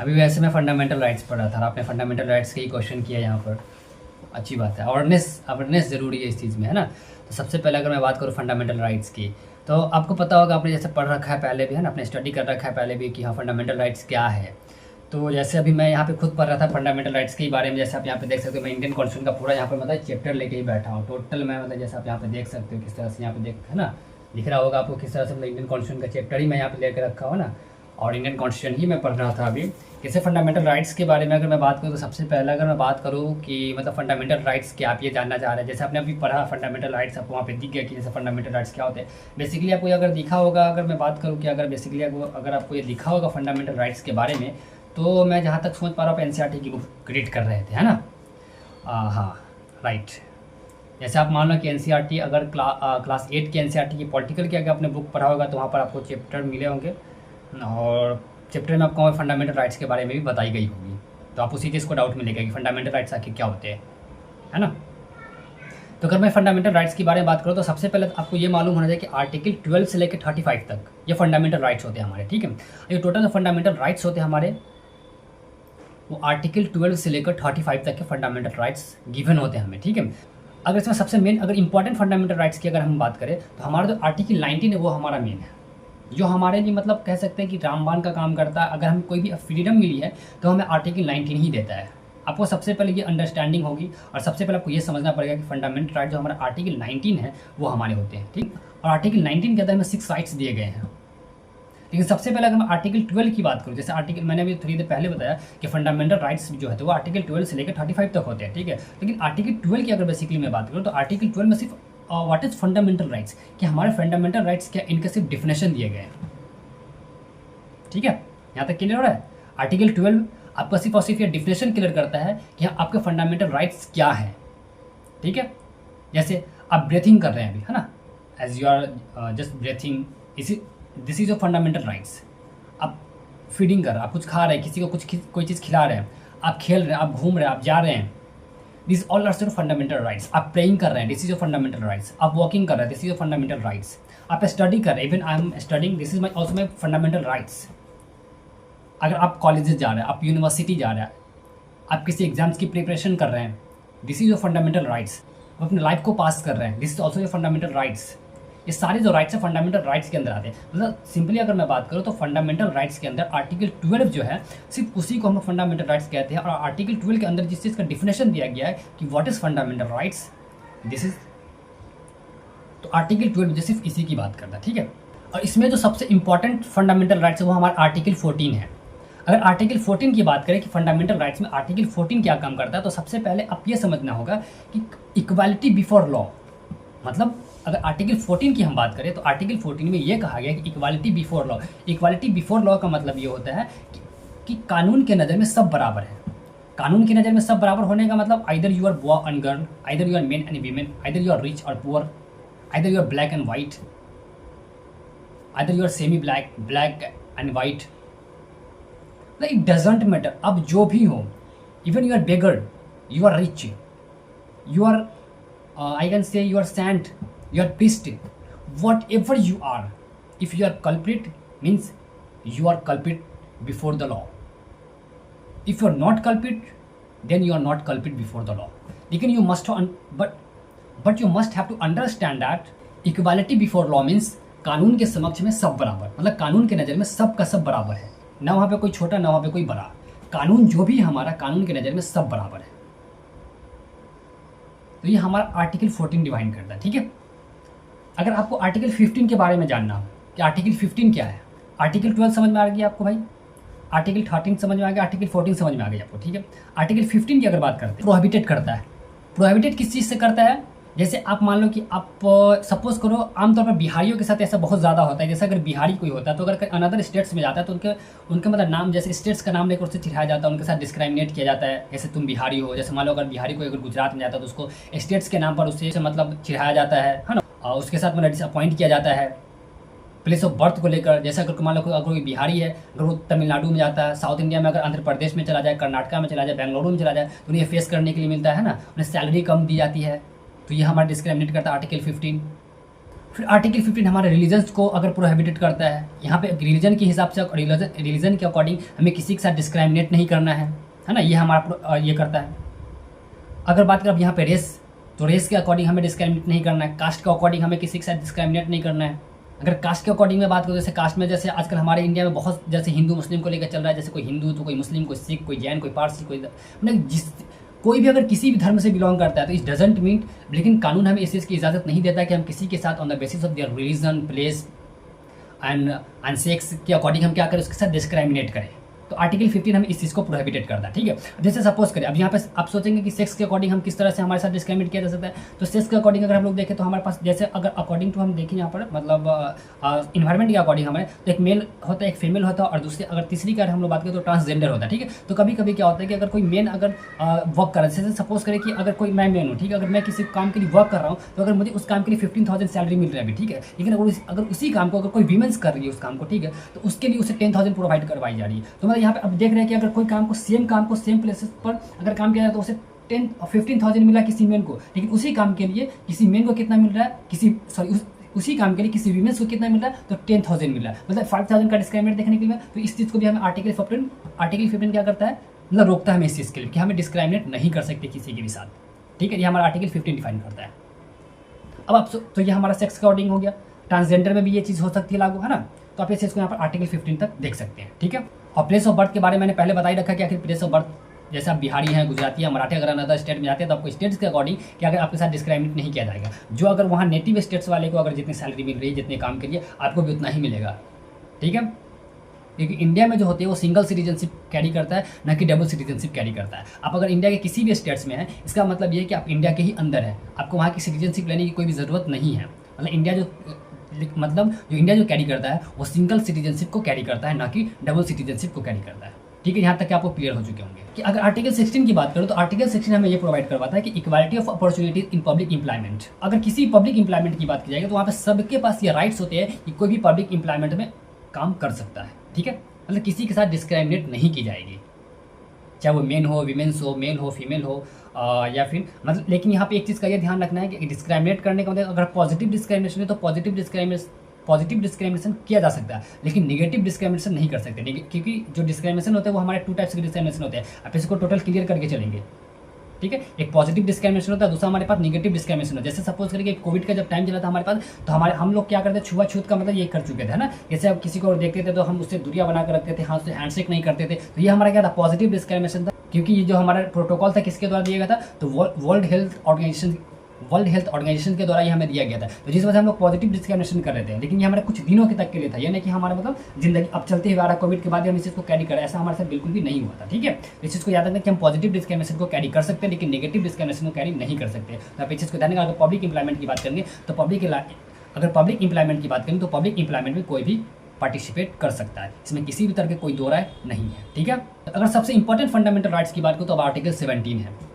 अभी वैसे मैं फंडामेंटल राइट्स पढ़ रहा था और आपने फंडामेंटल राइट्स के ही क्वेश्चन किया यहाँ पर। अच्छी बात है, अवेयरनेस अवेयरनेस ज़रूरी है इस चीज़ में, है ना। तो सबसे पहले अगर मैं बात करूँ फंडामेंटल राइट्स की, तो आपको पता होगा, आपने जैसे पढ़ रखा है पहले भी, है ना, आपने स्टडी कर रखा है पहले भी कि हाँ फंडामेंटल राइट्स क्या है। तो जैसे अभी मैं यहाँ पे खुद पढ़ रहा था फंडामेंटल राइट्स के बारे में, जैसे आप यहाँ पे देख सकते हो मैं इंडियन कॉन्स्टिट्यूशन का पूरा यहाँ पर मतलब चैप्टर लेके ही बैठा हूँ टोटल। मैं मतलब जैसे आप यहाँ पे देख सकते हो किस तरह से यहाँ पे देख, है ना, दिख रहा होगा आपको किस तरह से मतलब इंडियन कॉन्स्टिट्यूशन का चैप्टर ही मैं यहाँ पे लेकर रखा हूँ ना, और इंडियन कॉन्स्टिट्यूशन ही मैं पढ़ रहा था अभी। जैसे फंडामेंटल राइट्स के बारे में अगर मैं बात करूँ तो सबसे पहले अगर मैं बात करूँ कि मतलब फंडामेंटल राइट्स क्या, आप ये जानना चाह रहे हैं, जैसे आपने अभी पढ़ा फंडामेंटल राइट्स, आपको वहाँ पे दिख गया कि जैसे फंडामेंटल राइट्स क्या होते हैं। बेसिकली आपको ये अगर दिखा होगा, अगर मैं बात करूँ कि अगर बेसिकली अगर आपको ये दिखा होगा फंडामेंटल राइट्स के बारे में, तो मैं जहाँ तक समझ पा रहा हूँ आप एनसीईआरटी की बुक रीड कर रहे थे, है ना। हाँ, राइट। जैसे आप मान लो कि एनसीईआरटी अगर क्लास 8 की एनसीईआरटी की पॉलिटिकल की अगर आपने बुक पढ़ा होगा तो वहाँ पर आपको चैप्टर मिले होंगे, और चैप्टर में आपको फंडामेंटल राइट्स के बारे में भी बताई गई होगी। तो आप उसी चीज़ को डाउट मिलेगा कि फंडामेंटल राइट्स आखिर क्या होते हैं, है ना। तो अगर मैं फंडामेंटल राइट्स के बारे में बात करूँ तो सबसे पहले तो आपको ये मालूम होना चाहिए कि आर्टिकल 12 से लेकर 35 तक ये फंडामेंटल राइट्स होते हैं हमारे, ठीक है। ये टोटल फंडामेंटल राइट्स होते हैं हमारे, वो आर्टिकल 12 से लेकर 35 तक के फंडामेंटल राइट्स गिवन होते हैं हमें, ठीक है। अगर इसमें सबसे मेन अगर इंपॉर्टेंट फंडामेंटल राइट्स की अगर हम बात करें तो हमारा जो आर्टिकल 19 है वो हमारा मेन है, जो हमारे लिए मतलब कह सकते हैं कि रामबाण का काम करता है। अगर हमें कोई भी फ्रीडम मिली है तो हमें आर्टिकल 19 ही देता है। आपको सबसे पहले ये अंडरस्टैंडिंग होगी और सबसे पहले आपको ये समझना पड़ेगा कि फंडामेंटल राइट जो हमारा आर्टिकल 19 है वो हमारे होते हैं, ठीक। और आर्टिकल 19 के अंदर हमें 6 राइट्स दिए गए हैं। लेकिन सबसे पहले अगर मैं आर्टिकल 12 की बात करूँ, जैसे आर्टिकल मैंने अभी थोड़ी देर पहले बताया कि फंडामेंटल राइट्स जो है तो वो आर्टिकल 12 से लेकर 35 तक होते हैं, ठीक है। लेकिन आर्टिकल 12 की अगर बेसिकली मैं बात करूँ तो आर्टिकल 12 में सिर्फ व्हाट इज़ फंडामेंटल राइट्स, कि हमारे फंडामेंटल राइट्स क्या, इनके सिर्फ डिफिनेशन दिए गए हैं, ठीक है। यहाँ तक क्लियर हो रहा है। आर्टिकल 12 आपका सिर्फ और सिर्फ ये डिफिनेशन क्लियर करता है कि हाँ आपके फंडामेंटल राइट्स क्या हैं, ठीक है। जैसे आप ब्रीथिंग कर रहे हैं अभी, है ना, as you are just breathing, this is your fundamental rights. आप फीडिंग कर रहे हैं, आप कुछ खा रहे हैं, किसी को कुछ कोई चीज़ खिला रहे हैं, आप खेल रहे हैं, आप घूम रहे हैं, आप जा रहे हैं, this all are your fundamental rights. आप प्रेइंग कर रहे हैं, this is your fundamental rights. आप वॉकिंग कर रहे हैं, this is your fundamental rights. आप स्टडी कर रहे हैं, even I am studying, this is my also my fundamental rights. अगर आप कॉलेजेस जा रहे हैं, आप यूनिवर्सिटी जा रहे हैं, आप किसी एग्जाम्स की प्रिपरेशन कर रहे हैं, this is your fundamental rights. आप अपने लाइफ को पास कर रहे हैं, this is also your fundamental rights. ये सारे जो राइट्स है फंडामेंटल राइट्स के अंदर आते हैं। मतलब सिंपली अगर मैं बात करूँ तो फंडामेंटल राइट्स के अंदर आर्टिकल 12 जो है सिर्फ उसी को हम फंडामेंटल राइट्स कहते हैं। और आर्टिकल 12 के अंदर जिस चीज़ का डिफिनेशन दिया गया है कि what is fundamental rights, this is, तो आर्टिकल 12 जो सिर्फ इसी की बात करता है, ठीक है। और इसमें जो सबसे इंपॉर्टेंट फंडामेंटल राइट्स है वो हमारा आर्टिकल 14 है। अगर आर्टिकल 14 की बात करें कि फंडामेंटल राइट्स में आर्टिकल 14 क्या काम करता है, तो सबसे पहले आप ये समझना होगा कि इक्वालिटी बिफोर लॉ, मतलब अगर आर्टिकल 14 की हम बात करें तो आर्टिकल 14 में ये कहा गया कि equality before law. Equality before law का मतलब ये होता है कि कानून के नज़र में सब बराबर है। कानून की नज़र में सब बराबर होने का मतलब either you are boy and girl, either you are men and women, either you are rich और poor, either you are black and white, either you are semi black, black and white, it doesn't matter. अब जो भी हो, even you are beggar, you are rich, you are I can say you are saint, you are priest, whatever you are, if you are culprit means you are culprit before the law. If you are not culprit, then you are not culprit before the law. लेकिन you must but you must have to understand that equality before law means कानून के समक्ष में सब बराबर, मतलब कानून के नज़र में सब का सब बराबर है, ना वहाँ पे कोई छोटा ना वहाँ पे कोई बड़ा। कानून जो भी हमारा, कानून के नज़र में सब बराबर है। तो ये हमारा आर्टिकल 14 डिवाइन करता है, ठीक है। अगर आपको आर्टिकल 15 के बारे में जानना हो कि आर्टिकल 15 क्या है, आर्टिकल 12 समझ में आ गया आपको भाई, आर्टिकल 13 समझ में आ गया, आर्टिकल 14 समझ में आ गया आपको, ठीक है। आर्टिकल 15 की अगर बात करते हैं, प्रोहिबिटेड करता है। प्रोहिबिटेड किस चीज़ से करता है, जैसे आप मान लो कि आप सपोज करो, आमतौर पर बिहारियों के साथ ऐसा बहुत ज़्यादा होता है। जैसे अगर बिहारी कोई होता है तो अगर अनदर स्टेट्स में जाता है तो उनके मतलब नाम, जैसे स्टेट्स का नाम लेकर उससे चिढ़ाया जाता है, उनके साथ डिस्क्राइमिनेट किया जाता है, जैसे तुम बिहारी हो। जैसे मान लो अगर बिहारी कोई अगर गुजरात में जाता है तो उसको स्टेट्स के नाम पर उससे मतलब चिढ़ाया जाता है ना, और उसके साथ मतलब डिसअपॉइंट किया जाता है प्लेस ऑफ बर्थ को लेकर। जैसे अगर मान लो अगर कोई बिहारी है, अगर वो तमिलनाडु में जाता है, साउथ इंडिया में अगर आंध्र प्रदेश में चला जाए, कर्नाटका में चला जाए, बेंगलुरु में चला जाए, तो उन्हें फेस करने के लिए मिलता है ना, उन्हें सैलरी कम दी जाती है। तो ये हमारा डिस्क्रिमिनेट करता है आर्टिकल 15। फिर आर्टिकल 15 हमारे रिलीजन्स को अगर प्रोहिबिटेड करता है, यहाँ पे रिलीजन के हिसाब से, रिलीजन के अकॉर्डिंग हमें किसी के साथ डिस्क्राइमिनेट नहीं करना है ना, ये हमारा ये करता है। अगर बात करें अब यहाँ पे रेस, तो रेस के अकॉर्डिंग हमें डिस्क्राइमिनेट नहीं करना है, कास्ट के अकॉर्डिंग हमें किसी के साथ डिस्क्राइमिनेट नहीं करना है। अगर कास्ट के अकॉर्डिंग में बात करूँ, जैसे कास्ट में जैसे आजकल हमारे इंडिया में बहुत जैसे हिंदू मुस्लिम को लेकर चल रहा है, जैसे कोई हिंदू तो कोई मुस्लिम, कोई सिख, कोई जैन, कोई पारसी, कोई मतलब कोई भी अगर किसी भी धर्म से बिलोंग करता है तो इस डजेंट मीन, लेकिन कानून हमें इस चीज़ की इजाज़त नहीं देता कि हम किसी के साथ on the basis of their religion, place and sex के अकॉर्डिंग हम क्या करें, उसके साथ डिस्क्राइमिनेट करें। तो आर्टिकल 15 हमें इस चीज़ को प्रोहिबिटेड करता है, ठीक है। जैसे सपोज करें, अब यहाँ पे आप सोचेंगे कि सेक्स के अकॉर्डिंग हम किस तरह से हमारे साथ डिस्क्राइमिनेट किया जा सकता है। तो सेक्स के अकॉर्डिंग अगर हम लोग देखें तो हमारे पास, जैसे अगर अकॉर्डिंग टू हम देखें यहाँ पर मतलब इन्वायरमेंट के अकॉर्डिंग हमारे, तो एक मेल होता है, एक फीमेल होता है, और दूसरे अगर तीसरी का हम लोग बात करें तो ट्रांसजेंडर होता है, ठीक है। तो कभी कभी क्या होता है कि अगर कोई मेन अगर वर्क कर रहा है, जैसे सपोज करें कि अगर कोई मैं मेन हूँ, ठीक है, अगर मैं किसी काम के लिए वर्क कर रहा हूँ, तो अगर मुझे उस काम के लिए 15,000 सैलरी मिल रहा है अभी, ठीक है, लेकिन अगर उसी काम को अगर कोई वीमेंस कर रही है उस काम को, ठीक है, तो उसके लिए उसे 10,000 प्रोवाइड करवाई जा रही है। तो मतलब यहाँ पे अब देख रहे हैं कि अगर कोई काम को सेम प्लेसेस पर अगर काम किया जाए तो उसे 15,000 मिला किसी मेन को, लेकिन उसी काम के लिए किसी मेन को कितना मिल रहा है, उसी काम के लिए किसी वीमेंस को कितना मिल रहा है, तो 10,000 मिल रहा है, मतलब 5,000 का डिस्क्राइमिनेट देखने के लिए। तो इस चीज़ को भी हमें आर्टिकल 15 क्या करता है, मतलब रोकता है हमें इस चीज़ के लिए कि हमें डिस्क्राइमिनेट नहीं कर सकते किसी के भी साथ, ठीक है। ये हमारा आर्टिकल 15 डिफाइन करता है। अब आप तो ये हमारा सेक्स का अकॉर्डिंग हो गया, ट्रांसजेंडर में भी ये चीज़ हो सकती है लागू, है ना। तो आप इस चीज़ को यहाँ पर आर्टिकल 15 तक देख सकते हैं, ठीक है। और प्लेस ऑफ बर्थ के बारे में मैंने पहले बता ही रखा कि आखिर प्लेस ऑफ बर्थ, जैसे आप बिहारी हैं, गुजराती हैं, मराठी, अगर अनदर स्टेट में जाते हैं तो आपको स्टेट्स के अकॉर्डिंग कि अगर आपके साथ डिस्क्राइमिनेट नहीं किया जाएगा, जो अगर वहाँ नेटिव स्टेट्स वाले को अगर जितनी सैलरी मिल रही है जितने काम के लिए, आपको भी उतना ही मिलेगा, ठीक है। क्योंकि इंडिया में जो होती है वो सिंगल सिटीजनशिप कैरी करता है, ना कि डबल सिटीजनशिप कैरी करता है। आप अगर इंडिया के किसी भी स्टेट्स में हैं, इसका मतलब ये है कि आप इंडिया के ही अंदर हैं, आपको वहाँ की सिटीजनशिप लेने की कोई भी ज़रूरत नहीं है। मतलब इंडिया जो कैरी करता है वो सिंगल सिटीजनशिप को कैरी करता है, ना कि डबल सिटीजनशिप को कैरी करता है, ठीक है। यहाँ तक कि आपको क्लियर हो चुके होंगे कि अगर आर्टिकल 16 की बात करूँ तो आर्टिकल 16 हमें ये प्रोवाइड करवाता है कि equality of opportunities in public employment. अगर किसी पब्लिक इंप्लॉयमेंट की बात की जाएगी तो वहाँ पे सबके पास ये राइट्स होते हैं कि कोई भी पब्लिक इंप्लॉयमेंट में काम कर सकता है, ठीक है। मतलब किसी के साथ डिस्क्राइमिनेट नहीं की जाएगी, चाहे वो मेन हो, वीमेंस हो, मेल हो, फीमेल हो, या फिर मतलब, लेकिन यहाँ पे एक चीज़ का ये ध्यान रखना है कि डिस्क्राइमिनेट करने का मतलब अगर पॉजिटिव डिस्क्राइमिनेशन है तो पॉजिटिव डिस्क्रिमिनेशन किया जा सकता है, लेकिन नेगेटिव डिस्क्रिमिनेशन नहीं कर सकते, क्योंकि जो डिस्क्रिमिनेशन होता है वो हमारे 2 टाइप्स के डिस्क्रिमिनेशन होते हैं। आप इसको टोटल क्लियर करके चलेंगे, ठीक है। एक पॉजिटिव डिस्क्रिमिनेशन होता है, दूसरा हमारे पास नेगेटिव डिस्क्रिमिनेशन होता है। जैसे सपोज करिए कि कोविड का जब टाइम चला था हमारे पास, तो हम लोग क्या करते थे, छुआछूत का मतलब ये कर चुके थे ना। जैसे अब किसी को देखते थे तो हम उससे दूरियां बना कर रखते थे, हाथ से हैंडशेक नहीं करते थे, तो ये हमारा क्या था, पॉजिटिव डिस्क्रिमिनेशन था। क्योंकि ये जो हमारा प्रोटोकॉल था किसके द्वारा दिया गया था, तो वर्ल्ड हेल्थ ऑर्गेनाइजेशन के द्वारा ये हमें दिया गया था। तो जिस वजह से हम लोग पॉजिटिव डिस्क्रिमिनेशन कर रहे थे, लेकिन ये हमारे कुछ दिनों के तक के लिए था, यानी कि हमारा मतलब जिंदगी अब चलते हुए आ रहा, कोविड के बाद हम इस चीज़ को कैरी करें, ऐसा हमारे साथ बिल्कुल भी नहीं हुआ था, ठीक है। इस चीज़ को याद रखना कि हम पॉजिटिव डिस्क्रिमिनेशन को कैरी कर सकते हैं, लेकिन नेगेटिव डिस्क्रिमिनेशन को कैरी नहीं कर सकते। तो आप इस चीज़ को ध्यान रखना। अगर पब्लिक इंप्लॉयमेंट की बात करेंगे तो अगर पब्लिक इंप्लॉयमेंट की बात करें तो पब्लिक इंप्लॉयमेंट में कोई भी पार्टिसिपेट कर सकता है, इसमें किसी भी तरह के कोई दो राय नहीं है, ठीक है। अगर सबसे इंपॉर्टेंट फंडामेंटल राइट्स की बात करूँ तो अब आर्टिकल 17 है।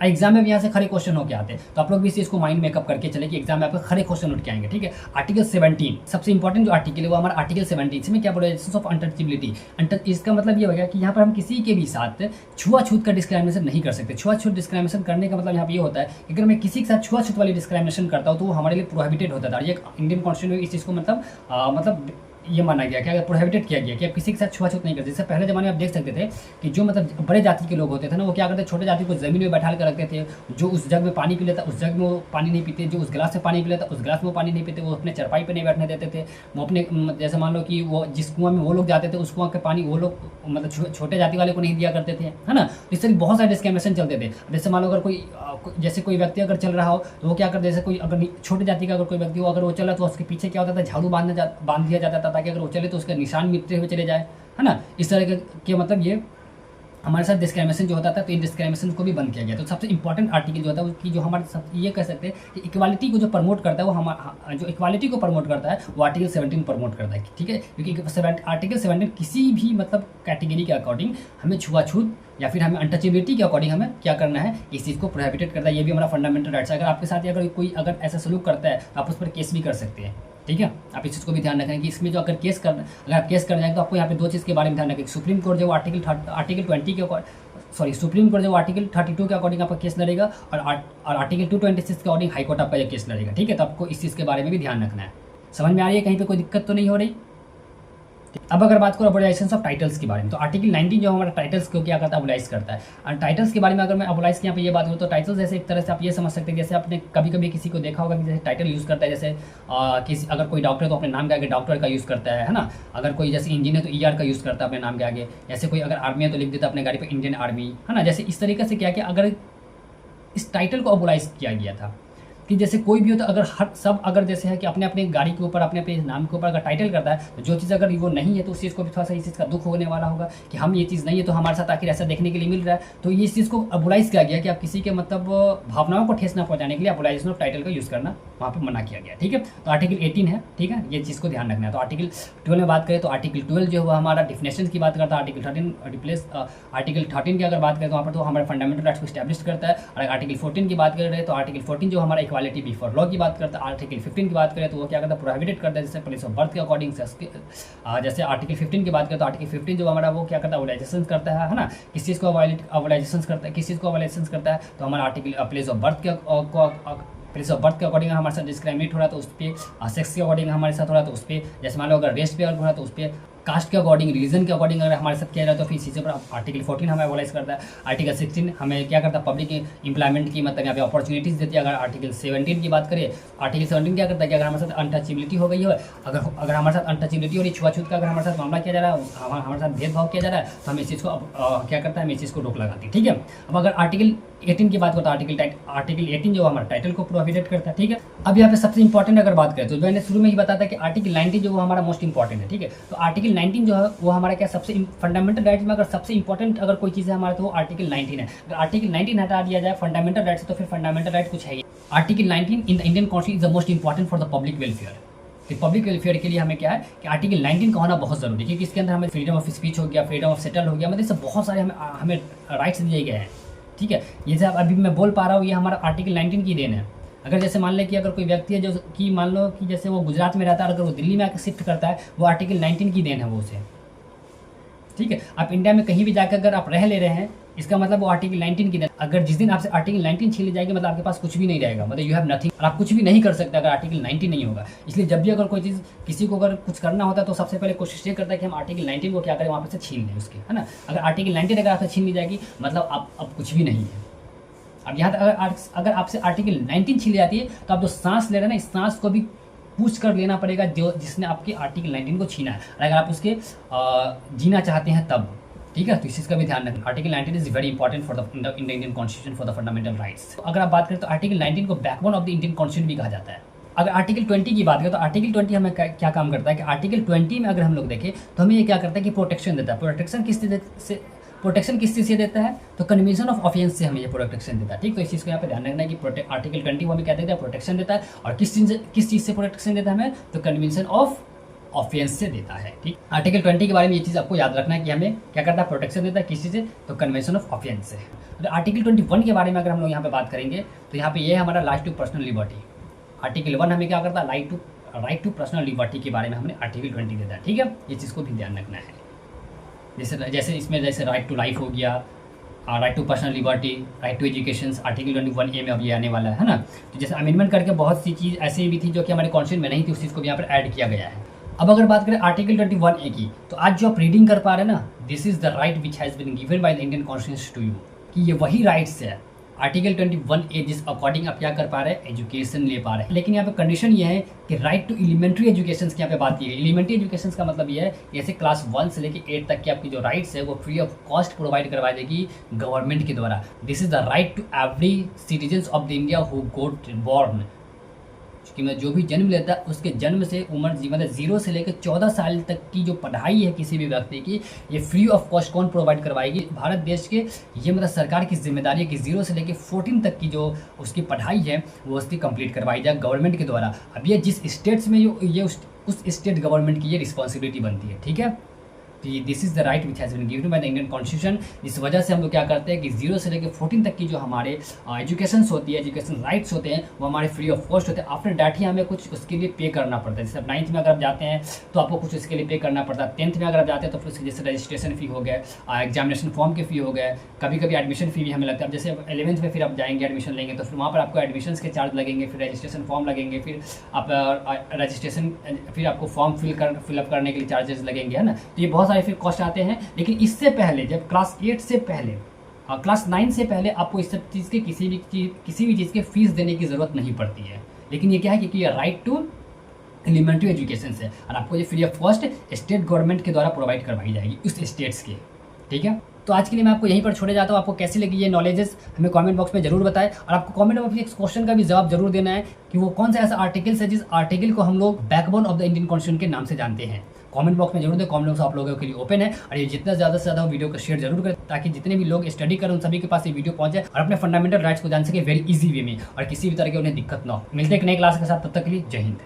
एग्जाम में भी यहाँ से खरे क्वेश्चन होकर आते हैं, तो आप लोग भी इस चीज़ को माइंड मेकअप करके चले कि एग्जाम में आपको खरे क्वेश्चन उठ के आएंगे, ठीक है। आर्टिकल 17 सबसे इंपॉर्टेंट जो आर्टिकल है वो हमारा आर्टिकल 17, इसमें क्या बोला है, ऑफ अनटचेबिलिटी। इसका मतलब ये हो गया कि यहाँ पर हम किसी के भी साथ छुआछूत का डिस्क्रिमिनेशन नहीं कर सकते। छुआछूत डिस्क्रिमिनेशन करने का मतलब यहाँ पर ये होता है कि अगर मैं किसी के साथ छुआछूत वाली डिस्क्रिमिनेशन करता हूँ तो वो हमारे लिए प्रोहिबिटेड होता था। ये इंडियन कॉन्स्टिट्यूशन में इस चीज़ को मतलब ये माना गया कि अगर प्रोहिबिटेड किया गया कि आप किसी के साथ छुआछूत नहीं करते। जैसे पहले ज़माने में आप देख सकते थे कि जो मतलब बड़े जाति के लोग होते थे ना, वो क्या करते, छोटे जाति को ज़मीन में बैठा कर रखते थे। जो उस जग में पानी पी लेता उस जग में वो पानी नहीं पीते, जो उस गिलास में पानी पी लेता उस गिलास में वो पानी नहीं पीते, वो अपने चरपाई पर नहीं बैठने देते थे। वो अपने जैसे मान लो कि वो जिस कुआं में वो लोग जाते थे उस कुआं के पानी वो लोग मतलब छोटे जाति वाले को नहीं दिया करते थे, है ना। इस तरह बहुत सारे डिस्क्रिमिनेशन चलते थे। जैसे मान लो अगर कोई व्यक्ति अगर चल रहा हो तो वो क्या करते, जैसे कोई अगर छोटे जाति का अगर कोई व्यक्ति हो अगर वो चला तो उसके पीछे क्या होता था, झाड़ू बांध दिया जाता था, ताकि अगर वो चले तो उसका निशान मिटते हुए चले जाए, है ना। इस तरह के मतलब ये हमारे साथ डिस्क्रिमिनेशन जो होता था, तो इन डिस्क्रिमिनेशन को भी बंद किया गया। तो सबसे इंपॉर्टेंट आर्टिकल जो होता है उसकी जो हमारे सब ये कह सकते हैं कि इक्वालिटी को जो प्रमोट करता है वो हमारा जो इक्वालिटी को प्रमोट करता है वो आर्टिकल 17 प्रमोट करता है, ठीक है। क्योंकि आर्टिकल 17 किसी भी मतलब कैटेगरी के अकॉर्डिंग हमें छुआछूत या फिर हमें अनटचेबिलिटी के अकॉर्डिंग हमें क्या करना है, इस चीज़ को प्रोहिबिटेड करता है। ये भी हमारा फंडामेंटल राइट्स है। अगर आपके साथ अगर कोई अगर ऐसा सलूक करता है आप उस पर केस भी कर सकते हैं, ठीक है। आप इस चीज़ को भी ध्यान रखें कि इसमें जो अगर आप केस करने जाएंगे तो आपको यहाँ पे 2 चीज़ के बारे में ध्यान रखें। सुप्रीम कोर्ट जो आर्टिकल 20 के सॉरी सुप्रीम कोर्ट जो आर्टिकल 32 के अकॉर्डिंग आपका केस लड़ेगा, और आर्टिकल 226 के अकॉर्डिंग हाई कोर्ट आपका ये केस लड़ेगा। ठीक है, तो आपको इस चीज़ के बारे में भी ध्यान रखना है। समझ में आ रही है, कहीं पे कोई दिक्कत तो नहीं हो रही। अब अगर बात करो अबोलाइजेशन ऑफ टाइटल्स के बारे में, तो आर्टिकल 19 जो हमारा टाइटल्स को क्या करता है, अबोलाइज करता है। और टाइटल्स के बारे में अगर मैं अबोलाइज की यहाँ पे ये बात करूँ तो टाइटल्स जैसे एक तरह से आप ये समझ सकते हैं, जैसे आपने कभी कभी किसी को देखा होगा कि जैसे टाइटल यूज़ करता है, जैसे किसी अगर कोई डॉक्टर तो अपने नाम के आगे डॉक्टर का यूज़ करता है ना। अगर कोई जैसे इंजीनियर तो ER का यूज़ करता है अपने नाम के आगे। जैसे कोई अगर आर्मी है तो लिख देता है अपने गाड़ी पर इंडियन आर्मी, है ना। जैसे इस तरीके से क्या कि अगर इस टाइटल को अबोलाइज किया गया था कि जैसे कोई भी हो तो अगर हर सब अगर जैसे है कि अपने अपने गाड़ी के ऊपर अपने अपने नाम के ऊपर अगर टाइटल करता है, तो जो चीज़ अगर वो नहीं है तो उस चीज़ को भी थोड़ा सा इस चीज़ का दुख होने वाला होगा कि हम ये चीज़ नहीं है तो हमारे साथ आखिर ऐसा देखने के लिए मिल रहा है। तो ये इस चीज़ को अबोलाइज किया गया कि आप किसी के मतलब भावनाओं को ठेस न पहुँचाने के लिए अबोलाइजेशन ऑफ टाइटल का यूज़ करना वहाँ पर मना किया गया। ठीक है, तो आर्टिकल 18 है। ठीक है, ये चीज़ को ध्यान रखना है। तो आर्टिकल 12 में बात करें तो आर्टिकल 12 जो है हमारा डिफिनेशन की बात करता है। आर्टिकल 13 रिप्लेस आर्टिकल 13 की अगर बात करें तो वहाँ पर तो हमारे फंडामेंटल राइट्स को स्टैब्लिश करता है। और आर्टिकल 14 की बात करें तो आर्टिकल 14 जो हमारा इक्वालिटी बिफोर लॉ की बात करता है। आर्टिकल 15 की बात करें तो वो क्या करता है, प्रोहिबिटेड करता है, जैसे प्लेस ऑफ बर्थ के अकॉर्डिंग से। जैसे आर्टिकल 15 की बात करें तो आर्टिकल 15 जो हमारा वो क्या करता है, अबोलाइजेशन करता है ना। किस चीज़ को अबोलाइजेशन करता है, किस चीज़ को अबोलाइजेशन करता है, तो हमारा आर्टिकल प्लेस ऑफ बर्थ के अकॉर्डिंग हमारे साथ डिस्क्रिमिनेट हो रहा है तो उस पर, सेक्स के अकॉर्डिंग हमारे साथ हो रहा है तो उस पर, जैसे मान लो अगर रेस पे हो रहा है तो उस पर, कास्ट के अकॉर्डिंग, रिलीजन के अकॉर्डिंग अगर हमारे साथ किया जाए तो फिर इसी से पर आर्टिकल 14 हमें अबोलाइज करता है। आर्टिकल 16 हमें क्या करता है, पब्लिक एम्प्लॉयमेंट की मतलब यहाँ पे अपॉर्चुनिटीज़ देती है। अगर आर्टिकल 17 की बात करें, आर्टिकल 17 क्या करता है कि अगर हमारे साथ अनटचेबिलिटी हो गई हो, अगर हमारे साथ अनटचेबिलिटी हो रही, छुआछूत का अगर हमारे साथ मामला किया जा रहा है, हमारे साथ भेदभाव किया जा रहा है, तो हम इस चीज़ को क्या करता है, हम इस चीज़ को रोक लगाती है। ठीक है, अब अगर आर्टिकल 18 की बात करता है, आर्टिकल 18 जो हमारा टाइटल को प्रोहिबिटेड करता है। ठीक है, अब यहाँ पे सबसे इंपॉर्टेंट अगर बात करें तो मैंने शुरू में ही बताया था कि आर्टिकल 19 जो वो हमारा मोस्ट इंपॉर्टेंट है। ठीक है, तो आर्टिकल 19 जो है वो हमारा क्या सबसे फंडामेंटल राइट्स में अगर सबसे इंपॉर्टेंट अगर कोई चीज़ है हमारा तो वो आर्टिकल 19 है। अगर आर्टिकल 19 हटा दिया जाए फंडामेंटल राइट्स तो फिर फंडामेंटल राइट कुछ है ही। Article 19 in the Indian constitution is the most important for the public welfare. तो पब्लिक वेलफेयर के लिए हमें क्या है कि आर्टिकल 19 का होना बहुत जरूरी है, क्योंकि इसके अंदर हमें फ्रीडम ऑफ स्पीच हो गया, फ्रीडम ऑफ सेटल हो गया, मतलब इससे बहुत सारे हमें राइट्स दिए गए हैं। ठीक है, ये जो अभी मैं बोल पा रहा हूँ ये हमारा आर्टिकल 19 की देन है। अगर जैसे मान लें कि अगर कोई व्यक्ति है जो कि मान लो कि जैसे वो गुजरात में रहता है, अगर वो दिल्ली में आकर शिफ्ट करता है, वो आर्टिकल 19 की देन है वो उसे। ठीक है, आप इंडिया में कहीं भी जाकर अगर आप रह ले रहे हैं, इसका मतलब वो आर्टिकल 19 की देन। अगर जिस दिन आपसे आर्टिकल 19 छीन ली जाएगी मतलब आपके पास कुछ भी नहीं रहेगा, मतलब यू हैव नथिंग, और आप कुछ भी नहीं कर सकते अगर आर्टिकल 19 नहीं होगा। इसलिए जब भी अगर कोई चीज़ किसी को अगर कुछ करना होता है तो सबसे पहले कोशिश ये करता है कि हम आर्टिकल 19 को क्या करें, वहाँ पर से छीन लें उसके, है ना। अगर आर्टिकल 19 अगर आपसे छीन ली जाएगी मतलब आप अब कुछ भी नहीं है। अब यहाँ तक अगर आपसे आर्टिकल 19 छीन ली जाती है तो आप जो सांस ले रहे हैं ना, इस सांस को भी पूछ कर लेना पड़ेगा जो जिसने आपकी आर्टिकल 19 को छीना है, और अगर आप उसके जीना चाहते हैं तब। ठीक है, तो इस चीज़ का भी ध्यान रखना। Article 19 is very important for the Indian constitution for the fundamental rights. अगर आप बात करें तो आर्टिकल 19 को backbone of the Indian constitution भी कहा जाता है। अगर आर्टिकल 20 की बात करें तो आर्टिकल 20 हमें क्या काम करता है कि आर्टिकल 20 में अगर हम लोग देखें तो हमें ये क्या करता है कि प्रोटेक्शन देता है। प्रोटेक्शन किस चीज़ से देता है, तो कन्वेंशन ऑफ ऑफेंस से हमें ये प्रोटेक्शन देता है। ठीक, तो इस चीज़ को यहाँ पे ध्यान रखना है कि आर्टिकल 20 वो हमें क्या देता है, प्रोटेक्शन देता है। और किस चीज़ से प्रोटेक्शन देता है हमें, तो कन्वेंशन ऑफ ऑफेंस से देता है। ठीक, आर्टिकल 20 के बारे में ये चीज़ आपको याद रखना है कि हमें क्या करता है, प्रोटेक्शन देता है किसी से, तो कन्वेंशन ऑफ ऑफेंस से। तो आर्टिकल 21 के बारे में अगर हम लोग यहाँ पे बात करेंगे तो यहाँ पे ये है हमारा right to personal liberty. Article 1 हमें क्या करता है, राइट टू पर्सनल लिबर्टी के बारे में हमें आर्टिकल 20 देता है। ठीक है, ये चीज़ को भी ध्यान रखना है। जैसे इसमें जैसे राइट टू लाइफ हो गया, right to personal liberty, right to education, article 21A में अब ये आने वाला है ना। तो जैसे अमेंडमेंट करके बहुत सी चीज़ ऐसी भी थी जो कि हमारे कॉन्स्टिट्यूशन में नहीं थी, उस चीज़ को भी यहाँ पर ऐड किया गया है। अब अगर बात करें आर्टिकल 21A की, तो आज जो आप रीडिंग कर पा रहे हैं ना, this is the right which has been given by the Indian constitution to you, कि ये वही राइट्स है आर्टिकल 21A जिस अकॉर्डिंग आप क्या कर पा रहे हैं, एजुकेशन ले पा रहे हैं। लेकिन यहाँ पे कंडीशन ये है कि राइट टू एलिमेंट्री एजुकेशन की यहाँ पे बात की है। एलिमेंट्री एजुकेशन का मतलब ये है जैसे क्लास 1 से लेकर 8 तक की आपकी जो राइट्स है वो फ्री ऑफ कॉस्ट प्रोवाइड करवा देगी गवर्नमेंट के द्वारा। This is the right to every citizen of the India who got born, कि मैं जो भी जन्म लेता है उसके जन्म से उम्र मतलब 0 से लेकर 14 साल तक की जो पढ़ाई है किसी भी व्यक्ति की, ये फ्री ऑफ कॉस्ट कौन प्रोवाइड करवाएगी, भारत देश के। ये मतलब सरकार की जिम्मेदारी है कि 0 से लेकर 14 तक की जो उसकी पढ़ाई है वो उसकी कंप्लीट करवाई जाए गवर्नमेंट के द्वारा। अब ये जिस स्टेट्स में ये उस स्टेट गवर्नमेंट की ये रिस्पॉन्सिबिलिटी बनती है। ठीक है, कि this is the right which has been given by the Indian constitution. इस वजह से हम लोग क्या करते हैं कि 0 से लेकर 14 तक की जो हमारे एजुकेशन होती है, एजुकेशन राइट्स होते हैं, वो हमारे फ्री ऑफ कॉस्ट होते हैं। आफ्टर डैट ही हमें कुछ उसके लिए पे करना पड़ता है। जैसे अब 9th में अगर आप जाते हैं तो आपको कुछ उसके लिए पे करना पड़ता है। 10th में अगर आप जाते हैं तो फिर उसके जैसे रजिस्ट्रेशन फ़ी हो गया, एग्जामिनेशन फॉर्म के फ़ी हो गए, कभी कभी एडमिशन फ़ी भी हमें लगता है। अब जैसे 11th में फिर आप जाएंगे एडमिशन लेंगे तो फिर वहाँ पर आपको एडमिशन के चार्ज लगेंगे, फिर रजिस्ट्रेशन फॉर्म लगेंगे, फिर आप रजिस्ट्रेशन, फिर आपको फॉर्म फिलअप करने के लिए चार्जेस लगेंगे, है ना। तो ये बहुत सारे फिर कॉस्ट आते हैं। लेकिन इससे पहले जब क्लास 8 से पहले, क्लास 9 से पहले आपको इस सब चीज़ के किसी भी चीज़ के फीस देने की ज़रूरत नहीं पड़ती है। लेकिन ये क्या है कि ये राइट टू एलिमेंट्री एजुकेशन है और आपको ये free of cost state government के द्वारा प्रोवाइड करवाई जाएगी उस स्टेट्स के, ठीक है। तो आज के लिए मैं आपको यहीं पर छोड़े जाता हूँ। आपको कैसी लगी ये नॉलेजेस हमें कमेंट बॉक्स में जरूर बताएं और आपको कमेंट बॉक्स में एक क्वेश्चन का भी जवाब जरूर देना है कि वो कौन सा ऐसा आर्टिकल है जिस आर्टिकल को हम लोग backbone of the Indian constitution के नाम से जानते हैं। कमेंट बॉक्स में जरूर दें। कमेंट बॉक्स आप लोगों के लिए ओपन है और ये जितना ज़्यादा से ज़्यादा वीडियो को शेयर जरूर करें ताकि जितने भी लोग स्टडी करें उन सभी के पास ये वीडियो पहुंच जाए और अपने फंडामेंटल राइट्स को जान सके वेरी इजी वे में और किसी भी तरह की उन्हें दिक्कत ना हो। मिलते हैं एक नई क्लास के साथ, तब तक के लिए जय हिंद।